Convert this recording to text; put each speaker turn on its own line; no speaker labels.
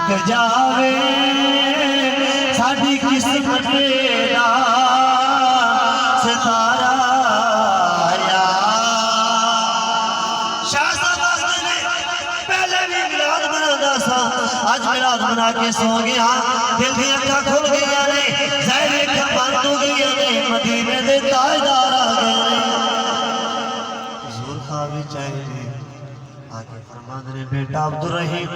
चमक जावे साडी किस्मत दा सितारा मिलाद बना के सो गया, दिल की अखा खुल गई ने, ज़ाहिर अखा बंद हो गई ने, मदीने दे ताजदार आ गए। हुजूर ख्वाब विच आए ने, आके फरमांदे ने बेटा अब्दुल रहीम